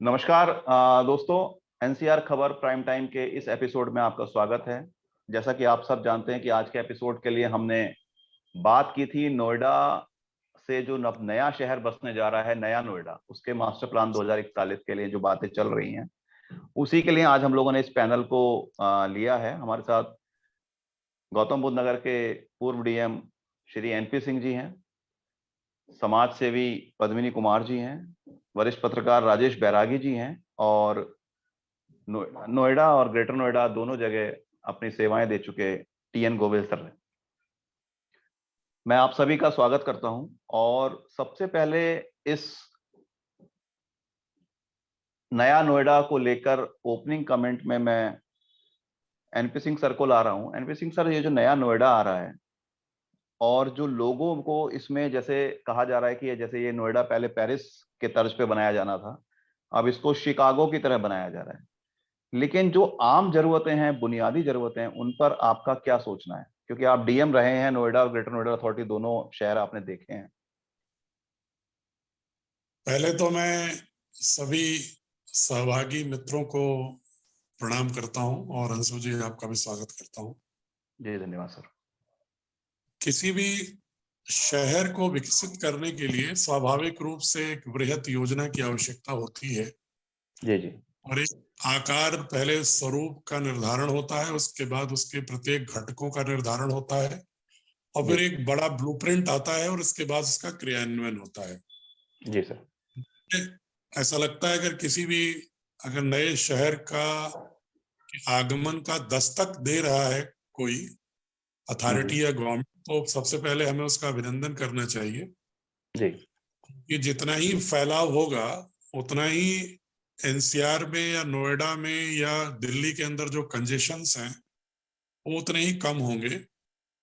नमस्कार दोस्तों। एनसीआर खबर प्राइम टाइम के इस एपिसोड में आपका स्वागत है। जैसा कि आप सब जानते हैं कि आज के एपिसोड के लिए हमने बात की थी नोएडा से जो नया शहर बसने जा रहा है, नया नोएडा, उसके मास्टर प्लान 2041 के लिए जो बातें चल रही हैं, उसी के लिए आज हम लोगों ने इस पैनल को लिया है। हमारे साथ गौतम बुद्ध नगर के पूर्व डीएम श्री एनपी सिंह जी हैं, समाज सेवी पद्मिनी कुमार जी हैं, वरिष्ठ पत्रकार राजेश बैरागी जी हैं और नोएडा और ग्रेटर नोएडा दोनों जगह अपनी सेवाएं दे चुके टीएन गोविल सर हैं। मैं आप सभी का स्वागत करता हूं और सबसे पहले इस नया नोएडा को लेकर ओपनिंग कमेंट में मैं एनपी सिंह सर को ला रहा हूं। एनपी सिंह सर, ये जो नया नोएडा आ रहा है और जो लोगों को इसमें जैसे कहा जा रहा है कि जैसे ये नोएडा पहले पेरिस के तर्ज पे बनाया जाना था, अब इसको शिकागो की तरह बनाया जा रहा है, लेकिन जो आम जरूरतें हैं, बुनियादी जरूरतें हैं, उन पर आपका क्या सोचना है? क्योंकि आप डीएम रहे हैं, नोएडा और ग्रेटर नोएडा अथॉरिटी दोनों शहर आपने देखे हैं। पहले तो मैं सभी सहभागी मित्रों को प्रणाम करता हूं और अंशु जी आपका भी स्वागत करता हूं। जी धन्यवाद सर। किसी भी शहर को विकसित करने के लिए स्वाभाविक रूप से एक वृहत योजना की आवश्यकता होती है। जी जी। और एक आकार, पहले स्वरूप का निर्धारण होता है, उसके बाद उसके प्रत्येक घटकों का निर्धारण होता है और फिर एक बड़ा ब्लूप्रिंट आता है और उसके बाद उसका क्रियान्वयन होता है। जी सर। ऐसा लगता है अगर नए शहर का आगमन का दस्तक दे रहा है कोई अथॉरिटी या गवर्नमेंट, तो सबसे पहले हमें उसका अभिनंदन करना चाहिए। जी कि जितना ही फैलाव होगा उतना ही एनसीआर में या नोएडा में या दिल्ली के अंदर जो कंजेशंस हैं वो उतने ही कम होंगे,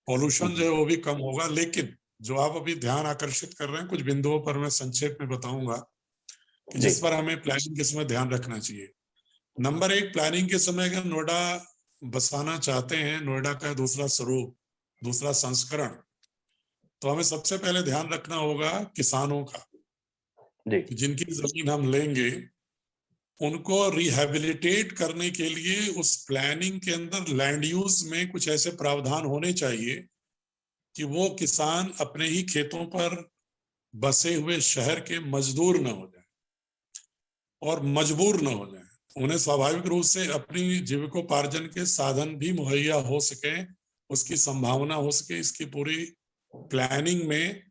पॉल्यूशन जो है वो भी कम होगा। लेकिन जो आप अभी ध्यान आकर्षित कर रहे हैं, कुछ बिंदुओं पर मैं संक्षेप में बताऊंगा कि जिस पर हमें प्लानिंग के समय ध्यान रखना चाहिए। नंबर एक, प्लानिंग के समय अगर नोएडा बसाना चाहते हैं, नोएडा का दूसरा स्वरूप, दूसरा संस्करण, तो हमें सबसे पहले ध्यान रखना होगा किसानों का। जी जिनकी जमीन हम लेंगे उनको रिहेबिलिटेट करने के लिए उस प्लानिंग के अंदर लैंड यूज में कुछ ऐसे प्रावधान होने चाहिए कि वो किसान अपने ही खेतों पर बसे हुए शहर के मजदूर न हो जाए और मजबूर न हो जाए। उन्हें स्वाभाविक रूप से अपनी जीविकोपार्जन के साधन भी मुहैया हो सके, उसकी संभावना हो सके। इसकी पूरी प्लानिंग में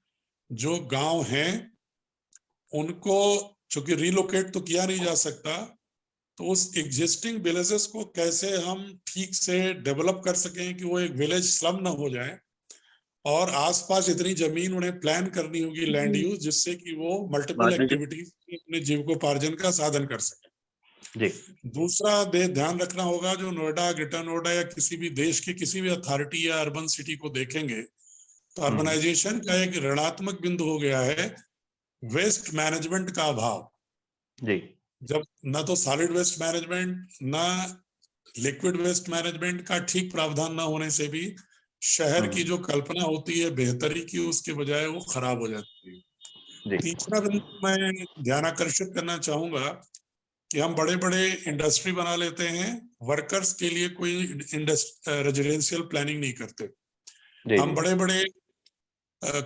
जो गांव हैं उनको, चूंकि रिलोकेट तो किया नहीं जा सकता, तो उस एग्जिस्टिंग विलेजेस को कैसे हम ठीक से डेवलप कर सकें कि वो एक विलेज स्लम ना हो जाए, और आसपास इतनी जमीन उन्हें प्लान करनी होगी लैंड यूज, जिससे कि वो मल्टीपल एक्टिविटीज अपने जीविकोपार्जन का साधन कर सके। जी। दूसरा ध्यान रखना होगा, जो नोएडा, ग्रेटर नोएडा या किसी भी देश की किसी भी अथॉरिटी या अर्बन सिटी को देखेंगे तो अर्बनाइजेशन का एक ऋणात्मक बिंदु हो गया है वेस्ट मैनेजमेंट का अभाव। जी जब ना तो सॉलिड वेस्ट मैनेजमेंट, ना लिक्विड वेस्ट मैनेजमेंट का ठीक प्रावधान ना होने से भी शहर की जो कल्पना होती है बेहतरी की, उसके बजाय वो खराब हो जाती है। तीसरा बिंदु मैं ध्यान आकर्षित करना चाहूंगा कि हम बड़े बड़े इंडस्ट्री बना लेते हैं, वर्कर्स के लिए कोई रेजिडेंशियल प्लानिंग नहीं करते। हम बड़े बड़े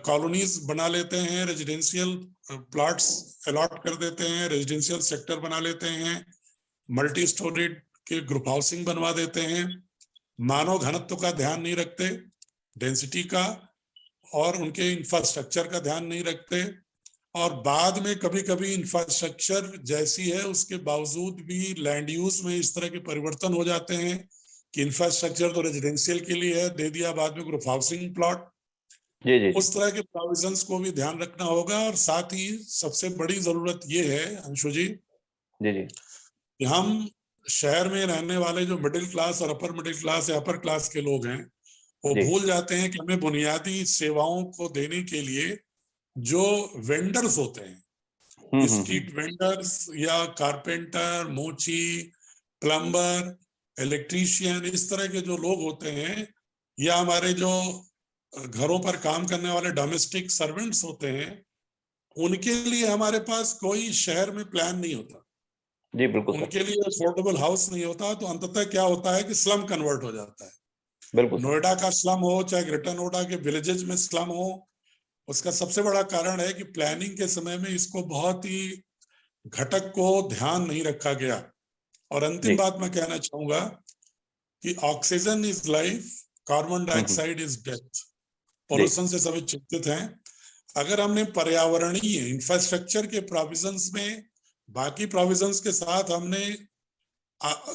कॉलोनीज बना लेते हैं, रेजिडेंशियल प्लॉट्स अलॉट कर देते हैं, रेजिडेंशियल सेक्टर बना लेते हैं, मल्टी स्टोरीड के ग्रुप हाउसिंग बनवा देते हैं, मानव घनत्व का ध्यान नहीं रखते, डेंसिटी का और उनके इंफ्रास्ट्रक्चर का ध्यान नहीं रखते, और बाद में कभी कभी इंफ्रास्ट्रक्चर जैसी है उसके बावजूद भी लैंड यूज में इस तरह के परिवर्तन हो जाते हैं कि इंफ्रास्ट्रक्चर तो रेजिडेंशियल के लिए है, दे दिया बाद में ग्रुप हाउसिंग प्लॉट। उस तरह के प्रोविजंस को भी ध्यान रखना होगा। और साथ ही सबसे बड़ी जरूरत ये है अंशु जी, कि हम शहर में रहने वाले जो मिडिल क्लास और अपर मिडिल क्लास या अपर क्लास के लोग हैं, वो भूल जाते हैं कि हमें बुनियादी सेवाओं को देने के लिए जो वेंडर्स होते हैं, स्ट्रीट वेंडर्स या कारपेंटर, मोची, प्लम्बर, इलेक्ट्रीशियन, इस तरह के जो लोग होते हैं, या हमारे जो घरों पर काम करने वाले डोमेस्टिक सर्वेंट्स होते हैं, उनके लिए हमारे पास कोई शहर में प्लान नहीं होता। जी बिल्कुल सर। उनके लिए अफोर्डेबल हाउस नहीं होता, तो अंततः क्या होता है कि स्लम कन्वर्ट हो जाता है। बिल्कुल सर। नोएडा का स्लम हो, चाहे ग्रेटर नोएडा के विलेजेस में स्लम हो, उसका सबसे बड़ा कारण है कि प्लानिंग के समय में इसको बहुत ही घटक को ध्यान नहीं रखा गया। और अंतिम जी। बात मैं कहना चाहूंगा कि oxygen is life, carbon dioxide is death. जी। पोल्यूशन से सभी चिंतित हैं। अगर हमने पर्यावरणीय इंफ्रास्ट्रक्चर के प्रोविजंस में बाकी प्रोविजंस के साथ हमने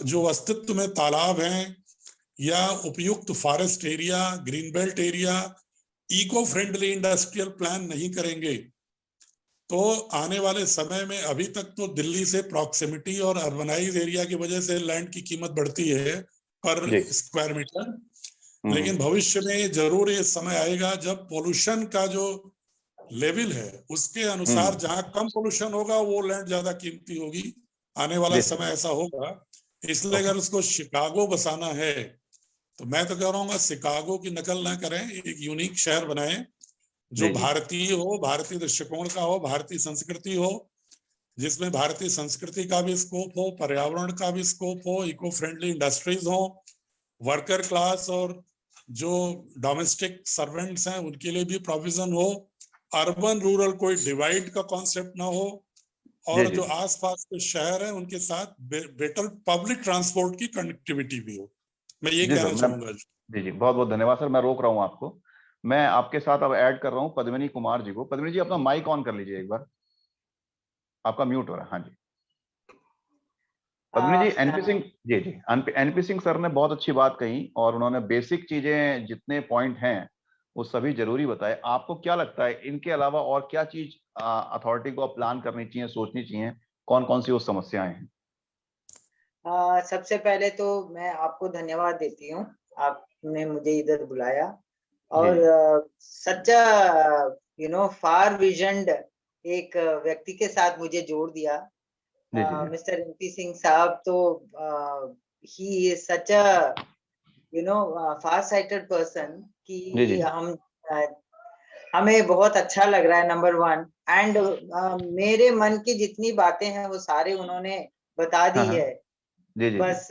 जो अस्तित्व में तालाब हैं या उपयुक्त forest area, green belt area, eco friendly industrial plan नहीं करेंगे, तो आने वाले समय में, अभी तक तो दिल्ली से प्रॉक्सिमिटी और अर्बनाइज एरिया की वजह से लैंड की कीमत बढ़ती है पर जी। स्क्वायर मीटर, लेकिन भविष्य में जरूर ये समय आएगा जब पोल्यूशन का जो लेवल है उसके अनुसार जहां कम पोल्यूशन होगा वो लैंड ज्यादा कीमती होगी। आने वाला जी। समय ऐसा होगा। इसलिए अगर उसको शिकागो बसाना है तो मैं तो कह रहा हूँ शिकागो की नकल ना करें, एक यूनिक शहर बनाएं जो जी। जी। भारतीय हो, भारतीय दृष्टिकोण का हो, भारतीय संस्कृति हो, जिसमें भारतीय संस्कृति का भी स्कोप हो, पर्यावरण का भी स्कोप हो, इको फ्रेंडली इंडस्ट्रीज हो, वर्कर क्लास और जो डोमेस्टिक सर्वेंट्स हैं उनके लिए भी प्रोविजन हो, अर्बन रूरल कोई डिवाइड का कॉन्सेप्ट ना हो, जी। और जी। जो आसपास के शहर हैं उनके साथ बेटर पब्लिक ट्रांसपोर्ट की कनेक्टिविटी भी हो। मैं ये जी सर। कहना मैं चाहूंगा। जी जी बहुत बहुत धन्यवाद सर, मैं रोक रहा हूँ आपको। मैं आपके साथ अब ऐड कर रहा हूँ पद्मिनी कुमार जी को। पद्मिनी जी अपना माइक ऑन कर लीजिए एक बार, आपका म्यूट हो रहा है। हाँ जी पद्मिनी जी। एनपी सिंह जी जी एनपी सिंह सर ने बहुत अच्छी बात कही और उन्होंने बेसिक चीजें जितने पॉइंट हैं वो सभी जरूरी बताए। आपको क्या लगता है इनके अलावा और क्या चीज अथॉरिटी को प्लान करनी चाहिए, सोचनी चाहिए? कौन कौन सी वो समस्याएं हैं? सबसे पहले तो मैं आपको धन्यवाद देती हूँ, आपने मुझे इधर बुलाया जी और जी। सच्चा फार विजन्ड एक व्यक्ति के साथ मुझे जोड़ दिया। जी जी। मिस्टर एनपी सिंह साहब तो ही is such a far sighted person जी जी। कि हमें बहुत अच्छा लग रहा है, नंबर वन। एंड मेरे मन की जितनी बातें हैं वो सारे उन्होंने बता हाँ दी हाँ। है। जी जी जी। बस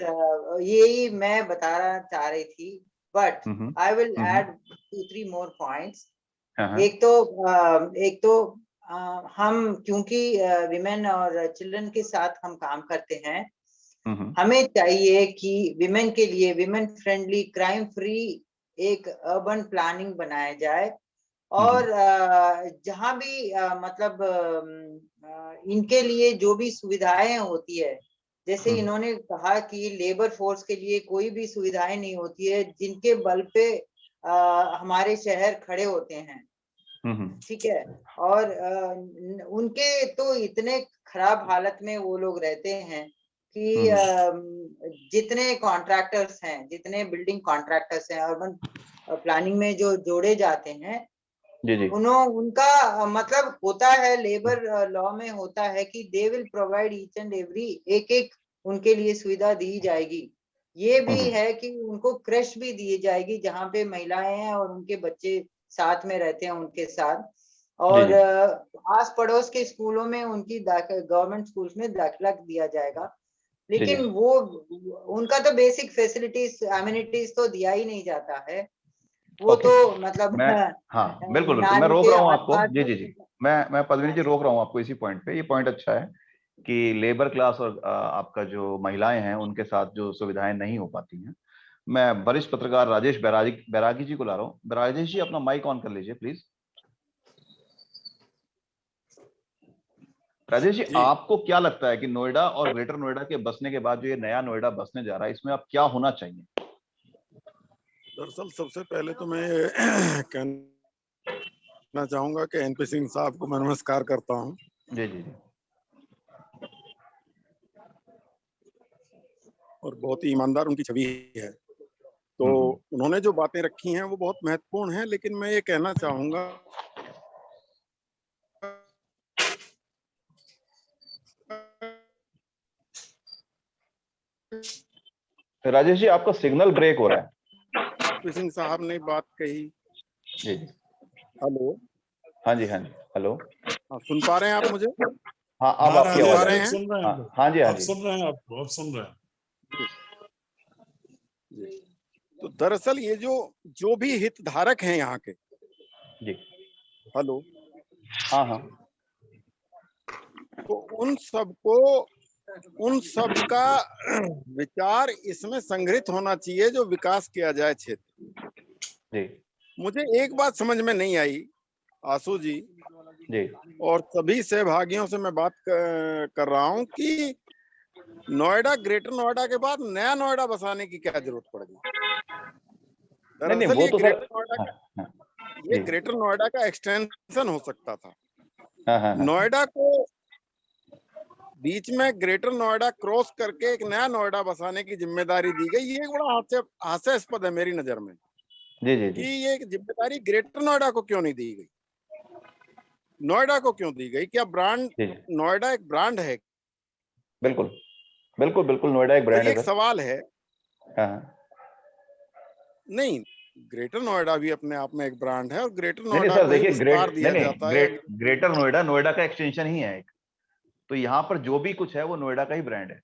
यही मैं बताना चाह रही थी, but I will hmm. Add 2-3 more points. हाँ हाँ। एक तो हम क्योंकि विमेन और चिल्ड्रन के साथ हम काम करते हैं, हमें चाहिए कि विमेन के लिए विमेन फ्रेंडली, क्राइम फ्री एक अर्बन प्लानिंग बनाया जाए। और जहाँ भी मतलब इनके लिए जो भी सुविधाएं होती है, जैसे इन्होंने कहा कि लेबर फोर्स के लिए कोई भी सुविधाएं नहीं होती है जिनके बल पे हमारे शहर खड़े होते हैं। ठीक है। और उनके तो इतने खराब हालत में वो लोग रहते हैं कि जितने कॉन्ट्रैक्टर्स हैं, जितने बिल्डिंग कॉन्ट्रैक्टर्स हैं अर्बन प्लानिंग में जो जोड़े जाते हैं, जी जी। उनका मतलब होता है, लेबर लॉ में होता है कि they will provide each and every, एक एक उनके लिए सुविधा दी जाएगी। ये भी है कि उनको क्रश भी दी जाएगी जहाँ पे महिलाएं हैं और उनके बच्चे साथ में रहते हैं उनके साथ। जी और जी। आस पड़ोस के स्कूलों में उनकी गवर्नमेंट स्कूल्स में दाखिला दिया जाएगा। जी जी। लेकिन वो उनका तो बेसिक फैसिलिटीज, एमिनिटीज तो दिया ही नहीं जाता है। वो ओके। तो मतलब मैं हाँ बिल्कुल बिल्कुल मैं नाली रोक के रहा हूँ आपको। आसपास जी जी जी। मैं पद्मिनी हाँ जी जी। रोक रहा हूँ आपको इसी पॉइंट पे। ये पॉइंट अच्छा है कि लेबर क्लास और आपका जो महिलाएं हैं उनके साथ जो सुविधाएं नहीं हो पाती हैं। मैं वरिष्ठ पत्रकार राजेश बैरागी जी को ला रहा हूँ। राजेश जी अपना माइक ऑन कर लीजिए प्लीज। राजेश जी आपको क्या लगता है कि नोएडा और ग्रेटर नोएडा के बसने के बाद जो ये नया नोएडा बसने जा रहा है इसमें अब क्या होना चाहिए? दरअसल सबसे पहले तो मैं कहना चाहूंगा कि एनपी सिंह साहब को मैं नमस्कार करता हूं। जी जी जी। और बहुत ही ईमानदार उनकी छवि है। तो उन्होंने जो बातें रखी हैं वो बहुत महत्वपूर्ण हैं, लेकिन मैं ये कहना चाहूंगा राजेश जी आपका सिग्नल ब्रेक हो रहा है। एनपी सिंह साहब ने बात कही। जी जी। हेलो। हाँ जी हाँ जी। हेलो। हाँ, सुन पा रहे हैं आप मुझे? हाँ, अब आपकी राजेश आवाज रहे है। हैं? सुन रहे हैं, हाँ जी, हाँ अब जी। सुन रहे हैं, आपको अब सुन रहे हैं। तो दरअसल ये जो भी हितधारक हैं यहाँ के, जी, हेलो, हाँ हाँ, तो उन सबका विचार इसमें संग्रहित होना चाहिए जो विकास किया जाए क्षेत्र। जी मुझे एक बात समझ में नहीं आई आशु जी, जी, और सभी सहभागियों से मैं बात कर रहा हूँ कि नोएडा, ग्रेटर नोएडा के बाद नया नोएडा बसाने की क्या जरूरत पड़ गई? नहीं नहीं, दरअसल वो ये तो सर, ग्रेटर नोएडा हाँ का हाँ, ये जी, ग्रेटर नोएडा का एक्सटेंशन हो सकता था। हाँ हाँ हाँ, नोएडा को बीच में ग्रेटर नोएडा क्रॉस करके एक नया नोएडा बसाने की जिम्मेदारी दी गई। ये एक बड़ा हास्यास्पद है मेरी नजर में जी जी कि जी ये जिम्मेदारी ग्रेटर नोएडा को क्यों नहीं दी गई, नोएडा को क्यों दी गई? क्या ब्रांड, जी जी, नोएडा एक ब्रांड है? बिल्कुल बिल्कुल बिल्कुल, नोएडा एक तो ब्रांड ये है एक सर। सवाल है। हाँ हाँ, नहीं, ग्रेटर नोएडा भी अपने आप में एक ब्रांड है और ग्रेटर नहीं नहीं नोएडा सर, को ही देखिए, विस्तार नहीं दिया नहीं, जाता है या ग्रेटर नोएडा, नोएडा का एक्सटेंशन ही है एक। तो यहाँ पर जो भी कुछ है वो नोएडा का ही ब्रांड है।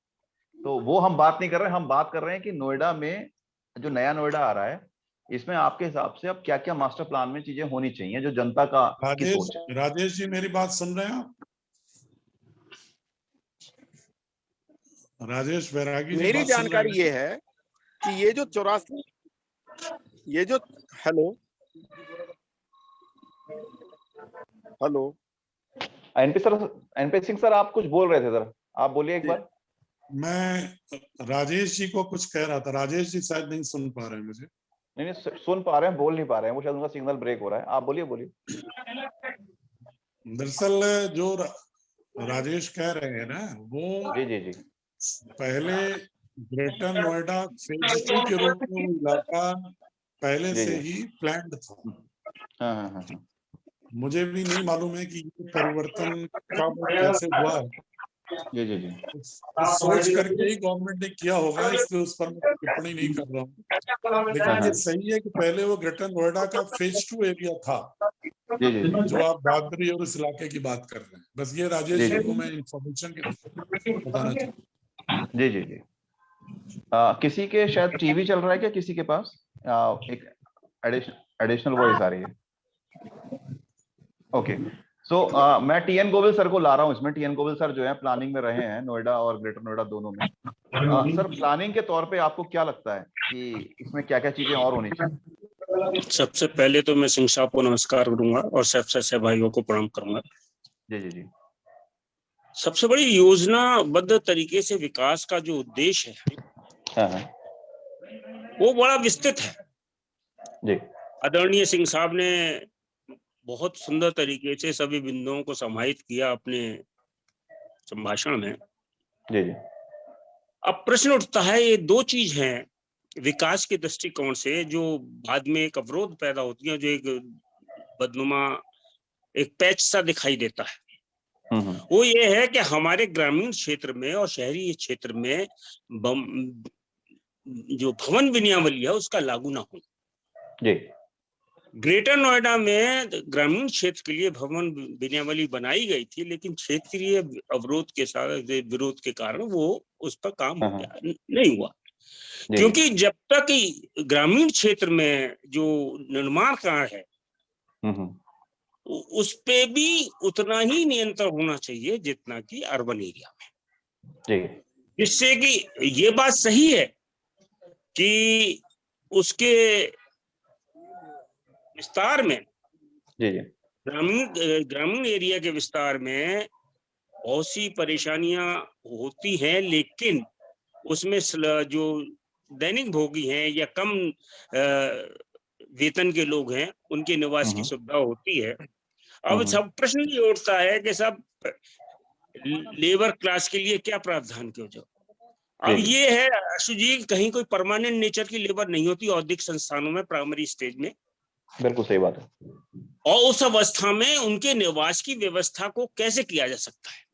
तो वो हम बात नहीं कर रहे हैं, हम बात कर रहे हैं कि नोएडा में जो नया नोएडा आ रहा है, इसमें आपके हिसाब से अब क्या क्या मास्टर प्लान में चीजें होनी चाहिए जो जनता की सोच है? राजेश जी मेरी बात सुन रहे हैं आप? राजेश बैरागी जी मेरी बात सुन रहे जानकारी हैं? ये है कि ये जो 84, ये जो, hello hello, NP sir, NP Singh sir, आप कुछ बोल रहे थे सर, आप बोलिए एक बार। मैं राजेश जी को कुछ कह रहा था, राजेश जी शायद नहीं सुन पा रहे हैं मुझे। नहीं नहीं, सुन पा रहे हैं, बोल नहीं पा रहे हैं, वो शायद उनका सिग्नल ब्रेक हो रहा है। आप बोलिए बोलिए। दरअसल जो राजेश कह रहे हैं ना, वो जी जी जी, पहले ग्रेटर नोएडा फेज 2 के रूप में वो इलाका पहले जी से जी, ही प्लान्ड था। हाँ हाँ हाँ हाँ, मुझे भी नहीं मालूम है कि ये परिवर्तन कब और कैसे हुआ है। जी जी जी, सोच करके ही गवर्नमेंट ने किया होगा, इसलिए उस पर मैं टिप्पणी नहीं कर रहा हूँ। लेकिन हाँ ये हाँ, सही है कि पहले वो ग्रेटर नोएडा का फेज 2 एरिया था, जी जी जी, जो आप दादरी और इस इलाके की बात कर रहे हैं। बस ये राजेश जी जी जी को मैं इंफॉर्मेशन के बताना चाहता जी जी जी। किसी के शायद टीवी चल रहा है क्या किसी के पास? एक एडिशनल वॉइस आ रही है। ओके, सो मैं टीएन गोविल सर को ला रहा हूँ इसमें। टीएन गोविल सर जो है प्लानिंग में रहे हैं नोएडा और ग्रेटर नोएडा दोनों में। सर, प्लानिंग के तौर पे आपको क्या लगता है कि इसमें क्या क्या चीजें और होनी चाहिए? सबसे पहले तो मैं सिंह साहब को नमस्कार करूंगा और सबसे भाइयों को प्रणाम करूंगा। जी जी जी, सबसे बड़ी योजनाबद्ध तरीके से विकास का जो उद्देश्य है हाँ हाँ, वो बड़ा विस्तृत है। जी आदरणीय सिंह साहब ने बहुत सुंदर तरीके से सभी बिंदुओं को समाहित किया अपने संभाषण में। जी जी, अब प्रश्न उठता है, ये दो चीज हैं विकास के दृष्टिकोण से जो बाद में एक अवरोध पैदा होती है, जो एक बदनुमा एक पैच सा दिखाई देता है। वो ये है कि हमारे ग्रामीण क्षेत्र में और शहरी क्षेत्र में जो भवन विनियावली है उसका लागू ना हो। जी, ग्रेटर नोएडा में ग्रामीण क्षेत्र के लिए भवन विनियावली बनाई गई थी, लेकिन क्षेत्रीय अवरोध के साथ विरोध के कारण वो उस पर काम हो गया नहीं हुआ। क्योंकि जब तक ग्रामीण क्षेत्र में जो निर्माण कार्य है उस पे भी उतना ही नियंत्रण होना चाहिए जितना कि अर्बन एरिया में, जिससे कि ये बात सही है कि उसके विस्तार में ग्रामीण एरिया के विस्तार में बहुत सी परेशानियां होती हैं, लेकिन उसमें जो दैनिक भोगी हैं या कम वेतन के लोग हैं उनके निवास की सुविधा होती है। अब सब प्रश्न ये उठता है कि सब लेबर क्लास के लिए क्या प्रावधान क्यों जो अब ये है आशु जी, कहीं कोई परमानेंट नेचर की लेबर नहीं होती औद्योगिक संस्थानों में प्राइमरी स्टेज में। बिल्कुल सही बात है। और उस अवस्था में उनके निवास की व्यवस्था को कैसे किया जा सकता है?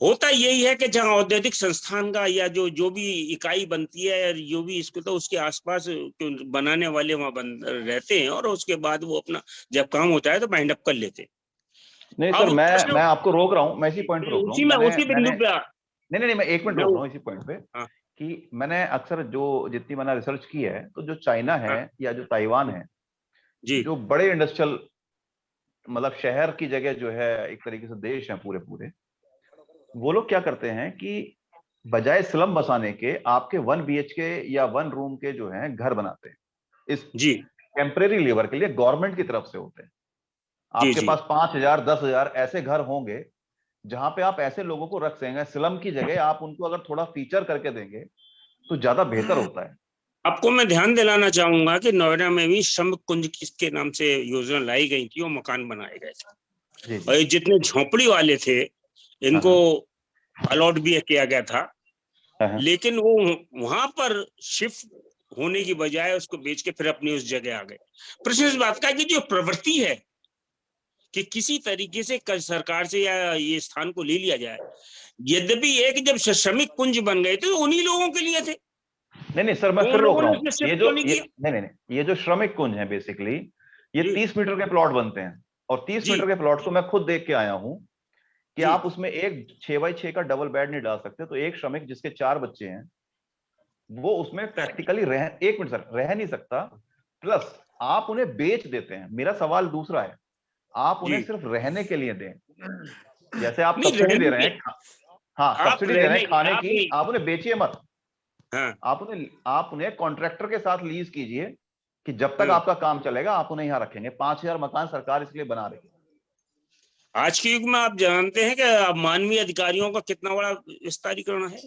होता यही है कि जहां औद्योगिक संस्थान का या जो भी इकाई बनती है जो भी इसको, तो उसके आसपास बनाने वाले वहां रहते हैं और उसके बाद वो अपना जब काम होता है तो बाइंड अप कर लेते हैं। नहीं सर, मैं आपको रोक रहा हूँ, मैं इसी पॉइंट पे रोक रहा हूँ। उसी बिंदु पे नहीं, मैं 1 मिनट रोक रहा हूँ इसी पॉइंट पे। कि मैंने अक्सर जितनी मैंने रिसर्च की है, तो जो चाइना है या जो ताइवान है, जो बड़े इंडस्ट्रियल मतलब शहर की जगह जो है, एक तरीके से देश है पूरे, वो लोग क्या करते हैं कि बजाय स्लम बसाने के आपके 1 BHK या 1 रूम के जो है घर बनाते हैं। इस टेम्परेरी लेबर के लिए गवर्नमेंट की तरफ से होते हैं। आपके पास 5,000 10,000 ऐसे घर होंगे जहां पे आप ऐसे लोगों को रख सकेंगे। स्लम की जगह आप उनको अगर थोड़ा फीचर करके देंगे तो ज्यादा बेहतर होता है। आपको मैं ध्यान दिलाना चाहूंगा कि नोएडा में भी श्रमिक कुंज के नाम से योजना लाई गई थी और मकान बनाए गए थे, और जितने झोपड़ी वाले थे इनको अलॉट भी किया गया था, लेकिन वो वहां पर शिफ्ट होने की बजाय उसको बेच के फिर अपनी उस जगह आ गए। प्रश्न इस बात का कि जो प्रवृत्ति है कि किसी तरीके से सरकार से या ये स्थान को ले लिया जाए, यद्यपि एक जब श्रमिक कुंज बन गए थे तो उन्हीं लोगों के लिए थे। नहीं सर, मैं फिर रोक रहा हूँ। ये जो श्रमिक कुंज है बेसिकली ये 30 मीटर के प्लॉट बनते हैं, और 30 मीटर के प्लॉट को मैं खुद देख के आया हूं कि आप उसमें एक 6x6 का डबल बेड नहीं डाल सकते। तो एक श्रमिक जिसके 4 बच्चे हैं वो उसमें प्रैक्टिकली एक मिनट सर, रह नहीं सकता। प्लस आप उन्हें बेच देते हैं। मेरा सवाल दूसरा है, आप उन्हें सिर्फ रहने के लिए दें, जैसे आप सब्सिडी दे रहे हैं। हाँ, सब्सिडी दे रहे हैं खाने की, आप उन्हें बेचिए मत। आप उन्हें कॉन्ट्रैक्टर के साथ लीज कीजिए कि जब तक आपका काम चलेगा आप उन्हें यहां रखेंगे। 5,000 मकान सरकार इसलिए बना रही है। आज के युग में आप जानते हैं कि मानवीय अधिकारियों का कितना बड़ा विस्तारीकरण है।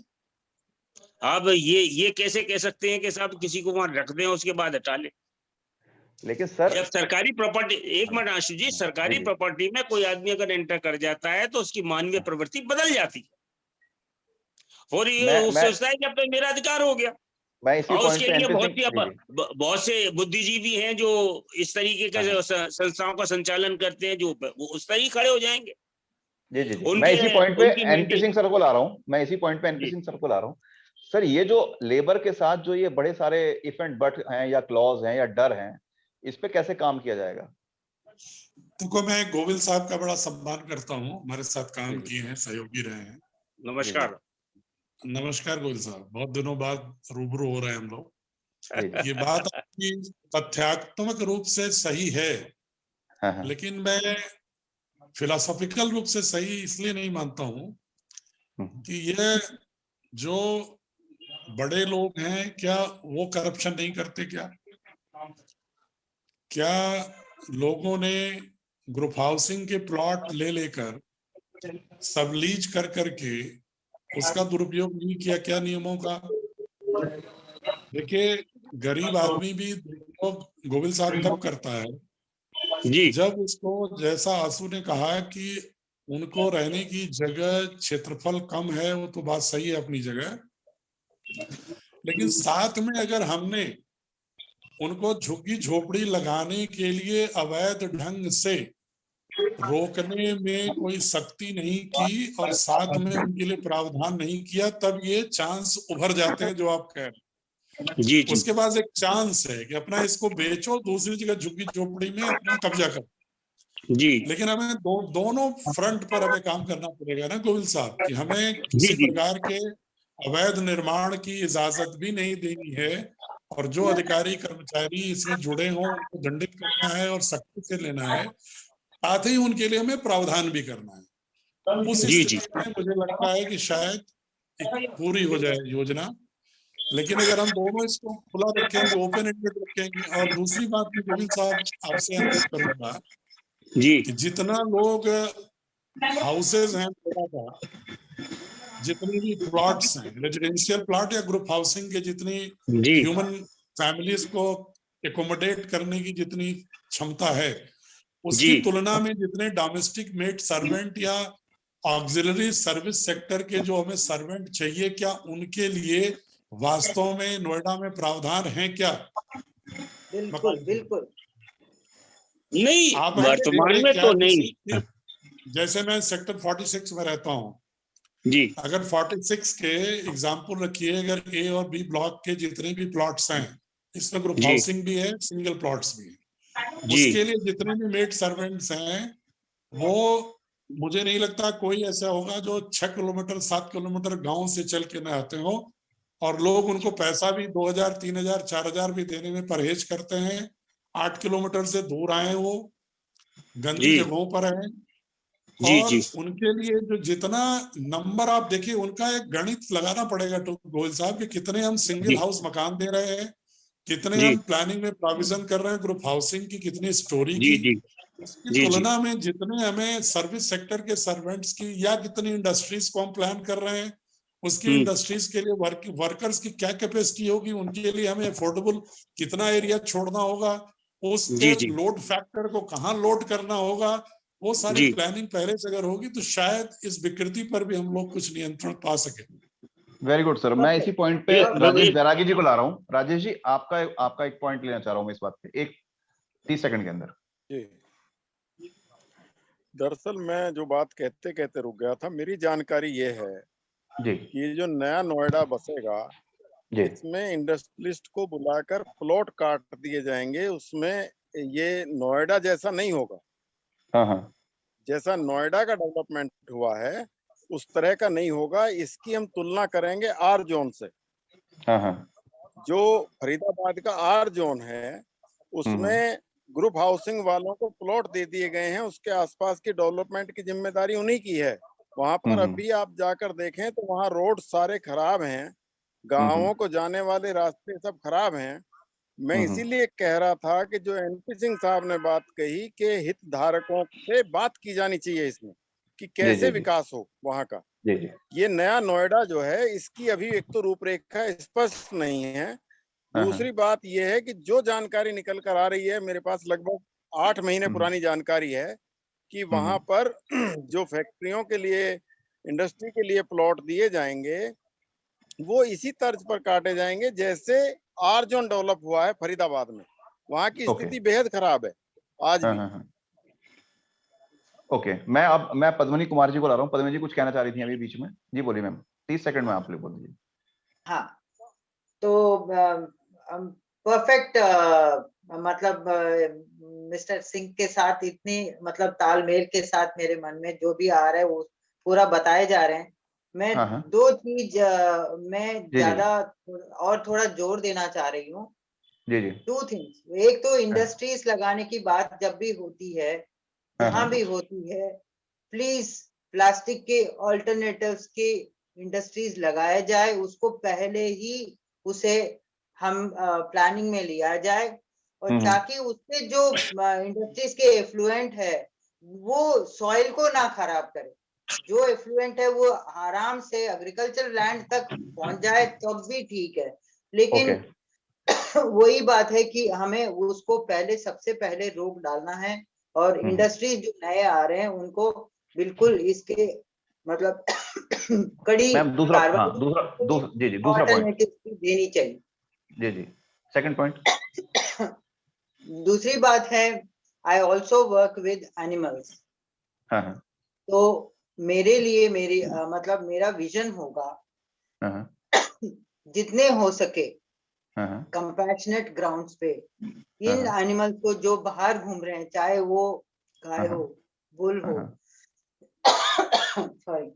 आप ये कैसे कह सकते हैं कि साहब किसी को वहां रख दें उसके बाद हटा ले। लेकिन सर, जब सरकारी प्रॉपर्टी, एक मिनट आशु जी, सरकारी प्रॉपर्टी में कोई आदमी अगर एंटर कर जाता है तो उसकी मानवीय प्रवृत्ति बदल जाती है, और ये सोचता है कि अब तो मेरा अधिकार हो गया। और उसके लिए बहुत से बुद्धिजीवी हैं जो इस तरीके के संस्थाओं का संचालन करते हैं, जो वो उस तरीके खड़े हो जाएंगे। मैं इसी पॉइंट पे एनपी सिंह सर को ला रहा हूँ। सर, ये जो लेबर के साथ जो ये बड़े सारे इफ एंड बट हैं या क्लॉज हैं या डर हैं, इस पे कैसे काम किया जाएगा? देखो, मैं गोविल साहब का बड़ा सम्मान करता हूँ, हमारे साथ काम किए हैं, सहयोगी रहे हैं। नमस्कार गोविल साहब, बहुत दिनों बाद रूबरू हो रहे हैं हम लोग। ये बात आपकी तथ्यात्मक रूप से सही है, लेकिन मैं फिलोसॉफिकल रूप से सही इसलिए नहीं मानता हूँ कि ये जो बड़े लोग हैं क्या वो करप्शन नहीं करते? क्या लोगों ने ग्रुप हाउसिंग के प्लॉट ले लेकर सबलीज कर करके उसका दुरुपयोग नहीं किया क्या नियमों का? देखिए, गरीब आदमी भी गोविल साहब तब करता है जब उसको, जैसा आंसू ने कहा कि उनको रहने की जगह क्षेत्रफल कम है, वो तो बात सही है अपनी जगह, लेकिन साथ में अगर हमने उनको झुग्गी झोपड़ी लगाने के लिए अवैध ढंग से रोकने में कोई सख्ती नहीं की और साथ में उनके लिए प्रावधान नहीं किया, तब ये चांस उभर जाते हैं जो आप कह रहे हैं। उसके बाद एक चांस है कि अपना इसको बेचो, दूसरी जगह झुग्गी झोपड़ी में अपना कब्जा करो। लेकिन हमें दोनों फ्रंट पर हमें काम करना पड़ेगा ना गोविल साहब, कि हमें किसी प्रकार के अवैध निर्माण की इजाजत भी नहीं देनी है, और जो अधिकारी कर्मचारी इसमें जुड़े हों उनको दंडित करना है और सख्ती से लेना है, साथ ही उनके लिए हमें प्रावधान भी करना है। उस स्थिति में मुझे लगता है कि शायद पूरी हो जाए योजना। लेकिन अगर हम दोनों इसको खुला रखेंगे, ओपन एंडेड रखेंगे, और दूसरी बात मैं गोविंद साहब आपसे अनुरोध करूंगा कि जितना लोग हाउसेज हैं, जितनी भी प्लॉट्स हैं, रेजिडेंशियल प्लॉट या ग्रुप हाउसिंग के, जितनी ह्यूमन फैमिलीज को एकोमोडेट करने की जितनी क्षमता है, उसकी तुलना में जितने डोमेस्टिक मेड सर्वेंट या ऑक्सिलरी सर्विस सेक्टर के जो हमें सर्वेंट चाहिए, क्या उनके लिए वास्तव में नोएडा में प्रावधान है क्या? बिल्कुल नहीं, वर्तमान में तो नहीं। जैसे मैं सेक्टर 46 में रहता हूँ अगर 46 के एग्जाम्पल रखिए, अगर ए और बी ब्लॉक के जितने भी प्लॉट्स हैं, इसमें ग्रुप हाउसिंग भी है, सिंगल प्लॉट्स भी है, उसके लिए जितने भी मेड सर्वेंट्स हैं वो मुझे नहीं लगता कोई ऐसा होगा जो 6 किलोमीटर 7 किलोमीटर गांव से चल के न आते हो, और लोग उनको पैसा भी 2000 3000 4000 भी देने में परहेज करते हैं। 8 किलोमीटर से दूर आए, वो गंदी जगहों पर है, और उनके लिए जो जितना नंबर आप देखिए, उनका एक गणित लगाना पड़ेगा तो गोयल साहब कि कितने हम सिंगल हाउस मकान दे रहे हैं, कितने हम प्लानिंग में प्रोविजन कर रहे हैं ग्रुप हाउसिंग की, कितनी स्टोरी की, इसकी तुलना में जितने हमें सर्विस सेक्टर के सर्वेंट्स की या कितनी इंडस्ट्रीज को हम प्लान कर रहे हैं, उसकी इंडस्ट्रीज के लिए वर्कर्स की क्या कैपेसिटी होगी, उनके लिए हमें अफोर्डेबल कितना एरिया छोड़ना होगा, उसके लोड फैक्टर को कहाँ लोड करना होगा, वो सारी प्लानिंग पहले से अगर होगी तो शायद इस विकृति पर भी हम लोग कुछ नियंत्रण पा सके। Very good sir. मैं इसी पॉइंट पे राजेश बैरागी जी को ला रहा हूँ। राजेश जी, आपका एक पॉइंट लेना चाह रहा हूँ मैं इस बात पे, एक 30 सेकंड के अंदर। जी, दरअसल मैं जो बात कहते कहते रुक गया था, मेरी जानकारी ये है जी कि जो नया नोएडा बसेगा इसमें इंडस्ट्रियलिस्ट को बुलाकर प्लॉट काट दिए जाएंगे, उसमें ये नोएडा जैसा नहीं होगा। हाँ, जैसा नोएडा का डेवलपमेंट हुआ है उस तरह का नहीं होगा। इसकी हम तुलना करेंगे आर जोन से। हाँ। जो फरीदाबाद का आर जोन है उसमें ग्रुप हाउसिंग वालों को प्लॉट दे दिए गए हैं, उसके आसपास की डेवलपमेंट की जिम्मेदारी उन्हीं की है। वहां पर अभी आप जाकर देखें तो वहां रोड सारे खराब हैं, गांवों को जाने वाले रास्ते सब खराब हैं। मैं इसीलिए कह रहा था कि जो एनपी सिंह साहब ने बात कही कि हितधारकों से बात की जानी चाहिए इसमें कि कैसे विकास हो वहां का। ये नया नोएडा जो है इसकी अभी एक तो रूपरेखा स्पष्ट नहीं है। दूसरी बात यह है कि जो जानकारी निकल कर आ रही है, मेरे पास लगभग 8 महीने पुरानी जानकारी है कि वहां पर जो फैक्ट्रियों के लिए, इंडस्ट्री के लिए प्लॉट दिए जाएंगे वो इसी तर्ज पर काटे जाएंगे जैसे आर जोन डेवलप हुआ है फरीदाबाद में। वहां की स्थिति बेहद खराब है आज भी। ओके, मैं पद्मनी कुमार जी को ला रहा हूँ। पद्मनी जी कुछ कहना चाह रही थी अभी बीच में। जी बोलिए मैम, 30 सेकंड में आप बोल दीजिए। हाँ, तो परफेक्ट, मतलब मिस्टर सिंह के साथ इतनी मतलब तालमेल के साथ मेरे मन में जो भी आ रहा है वो पूरा बताए जा रहे हैं। मैं दो चीज मैं ज्यादा और थोड़ा जोर देना चाह रही हूँ। Two things. एक तो इंडस्ट्रीज लगाने की बात जब भी होती है, जहां भी होती है, प्लीज प्लास्टिक के ऑल्टरनेटिव्स के इंडस्ट्रीज लगाया जाए, उसको पहले ही उसे हम प्लानिंग में लिया जाए, और ताकि उससे जो इंडस्ट्रीज के एफ्लुएंट है वो सॉइल को ना खराब करे। जो एफ्लुएंट है वो आराम से एग्रीकल्चर लैंड तक पहुंच जाए तब भी ठीक है, लेकिन वही बात है कि हमें उसको पहले सबसे पहले रोक डालना है, और इंडस्ट्रीज जो नए आ रहे हैं उनको बिल्कुल इसके मतलब कड़ी दूसरा पॉइंट देनी चाहिए। जी सेकंड पॉइंट। दूसरी बात है, I also work with animals. तो मेरे लिए मतलब मेरा विजन होगा जितने हो सके कंपैशनेट ग्राउंड्स पे इन एनिमल्स को जो बाहर घूम रहे हैं, चाहे वो गाय हो, बुल हो, सॉरी,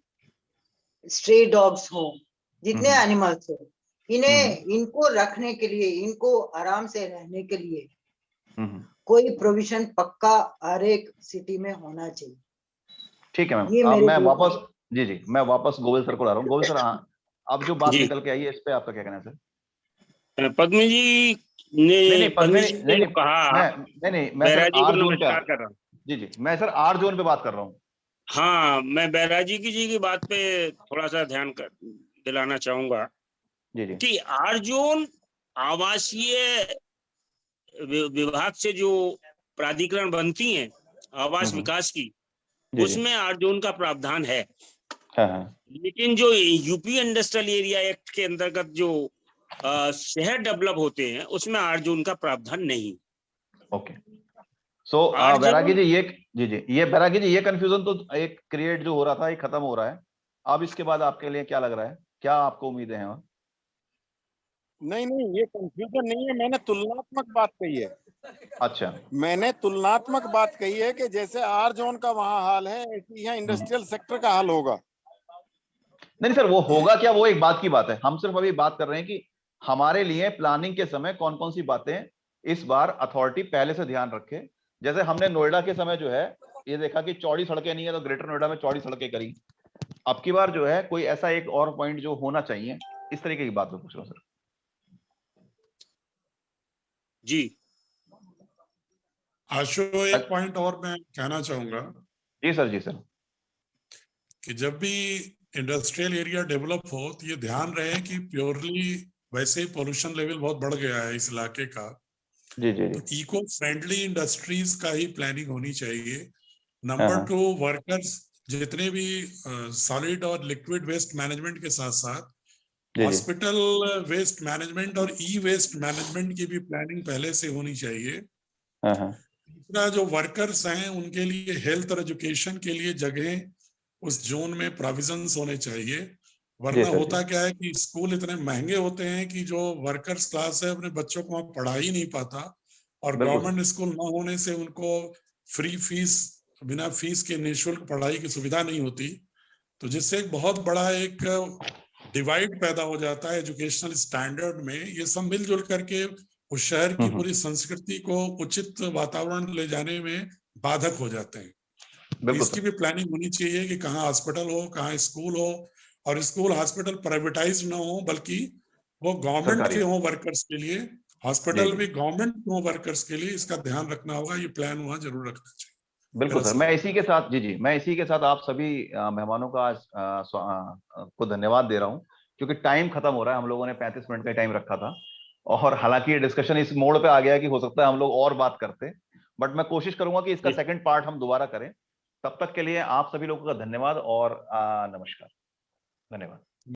स्ट्रे डॉग्स हो, जितने एनिमल्स हो, इनको रखने के लिए, इनको आराम से रहने के लिए कोई प्रोविजन पक्का हर एक सिटी में होना चाहिए। ठीक है मैम, मैं वापस मैं वापस गोविल सर को ला रहा हूँ। गोविल सर, अब जो बात निकल के आई है इस पे आपका क्या कहना है सर? पद्मी जी ने कहा, मैं सर आर जोन पे जी मैं सर आर जोन पे बात कर रहा हूँ। हाँ, मैं बैरागी जी की बात पे थोड़ा सा ध्यान दिलाना चाहूंगा कि आर जोन आवासीय विभाग से जो प्राधिकरण बनती हैं आवास विकास की, उसमें आर जोन का प्रावधान है। लेकिन जो यूपी इंडस्ट्रियल एरिया एक्ट के अंतर्गत जो शहर डेवलप होते हैं उसमें आर जोन का प्रावधान नहीं। ओके, सो बैरागी जी ये बैरागी जी ये कंफ्यूजन तो एक क्रिएट जो हो रहा था ये खत्म हो रहा है। अब इसके बाद आपके लिए क्या लग रहा है, क्या आपको उम्मीदें हैं? नहीं नहीं, ये कंफ्यूजन नहीं है, मैंने तुलनात्मक बात कही है। अच्छा, मैंने तुलनात्मक बात कही है कि जैसे आर जोन का वहाँ हाल है, ऐसे यहाँ इंडस्ट्रियल सेक्टर का हाल होगा। नहीं सर, वो होगा क्या, वो एक बात की बात है। हम सिर्फ अभी बात कर रहे हैं कि हमारे लिए प्लानिंग के समय कौन कौन सी बातें इस बार अथॉरिटी पहले से ध्यान रखे। जैसे हमने नोएडा के समय जो है ये देखा कि चौड़ी सड़कें नहीं है, तो ग्रेटर नोएडा में चौड़ी सड़कें करी। अब की बार जो है कोई ऐसा एक और पॉइंट जो होना चाहिए, इस तरीके की बात मैं पूछ रहा हूँ सर। जी आशु, एक पॉइंट और मैं कहना चाहूंगा। जी सर, जी सर। कि जब भी इंडस्ट्रियल एरिया डेवलप हो तो ये ध्यान रहे कि प्योरली, वैसे ही पोल्यूशन लेवल बहुत बढ़ गया है इस इलाके का, जी जी तो जी। इको फ्रेंडली इंडस्ट्रीज का ही प्लानिंग होनी चाहिए। हाँ नंबर हाँ। 2, वर्कर्स जितने भी सॉलिड और लिक्विड वेस्ट मैनेजमेंट के साथ साथ जी जी। हॉस्पिटल वेस्ट मैनेजमेंट और ई वेस्ट मैनेजमेंट की भी प्लानिंग पहले से होनी चाहिए। हाँ हाँ। तीसरा, जो वर्कर्स हैं उनके लिए हेल्थ और एजुकेशन के लिए जगह उस जोन में प्रोविजंस होने चाहिए। जी वरना सर, होता जी। क्या है कि स्कूल इतने महंगे होते हैं कि जो वर्कर्स क्लास है अपने बच्चों को वहां पढ़ा ही नहीं पाता, और बिल्कुल गवर्नमेंट स्कूल ना होने से उनको फ्री फीस, बिना फीस के निःशुल्क पढ़ाई की सुविधा नहीं होती। तो जिससे एक बहुत बड़ा एक डिवाइड पैदा हो जाता है एजुकेशनल स्टैंडर्ड में। ये सब मिलजुल करके उस शहर की पूरी संस्कृति को उचित वातावरण ले जाने में बाधक हो जाते हैं। तो बिल्कुल इसकी सर। भी प्लानिंग होनी चाहिए कि कहाँ हॉस्पिटल हो, कहाँ स्कूल हो, और स्कूल हॉस्पिटल प्राइवेटाइज ना हो बल्कि वो गवर्नमेंट सरकारी। के हो वर्कर्स के लिए, जी हॉस्पिटल जी। भी गवर्नमेंट के हो वर्कर्स के लिए। इसका ध्यान रखना होगा, ये प्लान वहां जरूर रखना चाहिए। बिल्कुल मेरा सर, मैं सवाल। इसी के साथ, जी जी, मैं इसी के साथ आप सभी मेहमानों का आज को धन्यवाद दे रहा हूं, क्योंकि टाइम खत्म हो रहा है। हम लोगों ने 35 मिनट का टाइम रखा था, और हालांकि ये डिस्कशन इस मोड़ पे आ गया कि हो सकता है हम लोग और बात करते, बट मैं कोशिश करूंगा कि इसका सेकंड पार्ट हम दोबारा करें। तब तक के लिए आप सभी लोगों का धन्यवाद और नमस्कार। धन्यवाद।